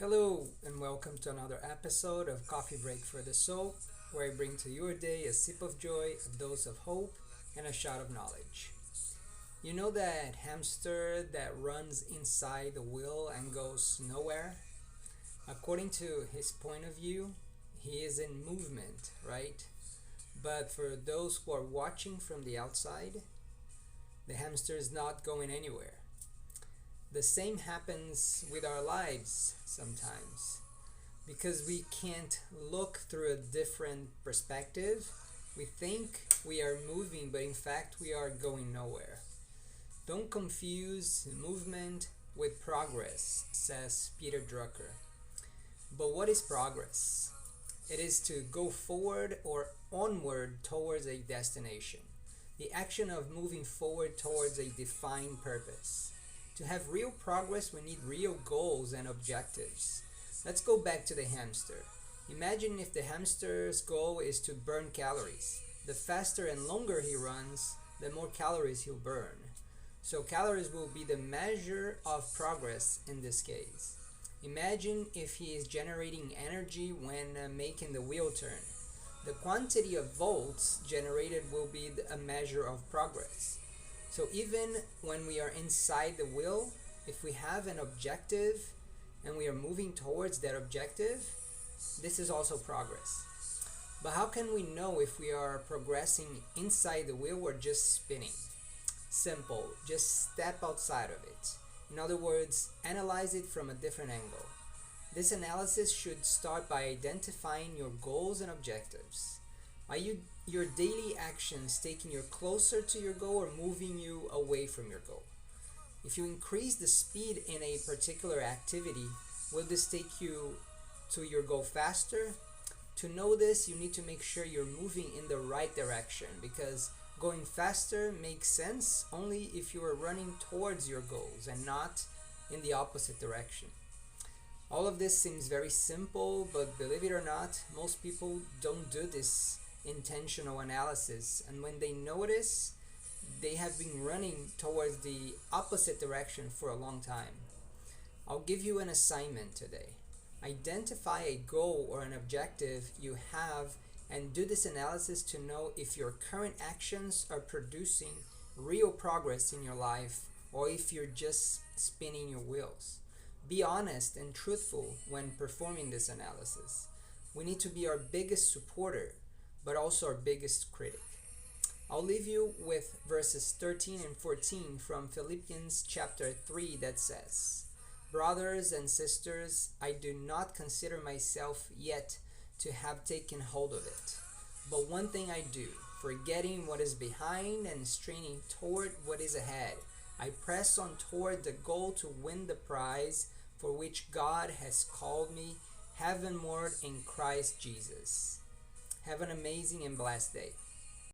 Hello, and welcome to another episode of Coffee Break for the Soul, where I bring to your day a sip of joy, a dose of hope, and a shot of knowledge. You know that hamster that runs inside the wheel and goes nowhere? According to his point of view, he is in movement, right? But for those who are watching from the outside, the hamster is not going anywhere. The same happens with our lives sometimes. Because we can't look through a different perspective, we think we are moving, but in fact, we are going nowhere. Don't confuse movement with progress, says Peter Drucker. But what is progress? It is to go forward or onward towards a destination. The action of moving forward towards a defined purpose. To have real progress, we need real goals and objectives. Let's go back to the hamster. Imagine if the hamster's goal is to burn calories. The faster and longer he runs, the more calories he'll burn. So calories will be the measure of progress in this case. Imagine if he is generating energy when making the wheel turn. The quantity of volts generated will be a measure of progress. So even when we are inside the wheel, if we have an objective and we are moving towards that objective, this is also progress. But how can we know if we are progressing inside the wheel or just spinning? Simple, just step outside of it. In other words, analyze it from a different angle. This analysis should start by identifying your goals and objectives. Are your daily actions taking you closer to your goal or moving you away from your goal? If you increase the speed in a particular activity, will this take you to your goal faster? To know this, you need to make sure you're moving in the right direction, because going faster makes sense only if you are running towards your goals and not in the opposite direction. All of this seems very simple, but believe it or not, most people don't do this intentional analysis, and when they notice, they have been running towards the opposite direction for a long time. I'll give you an assignment today. Identify a goal or an objective you have and do this analysis to know if your current actions are producing real progress in your life or if you're just spinning your wheels. Be honest and truthful when performing this analysis. We need to be our biggest supporter, but also our biggest critic. I'll leave you with verses 13 and 14 from Philippians chapter 3 that says, "Brothers and sisters, I do not consider myself yet to have taken hold of it. But one thing I do, forgetting what is behind and straining toward what is ahead, I press on toward the goal to win the prize for which God has called me heavenward in Christ Jesus." Have an amazing and blessed day.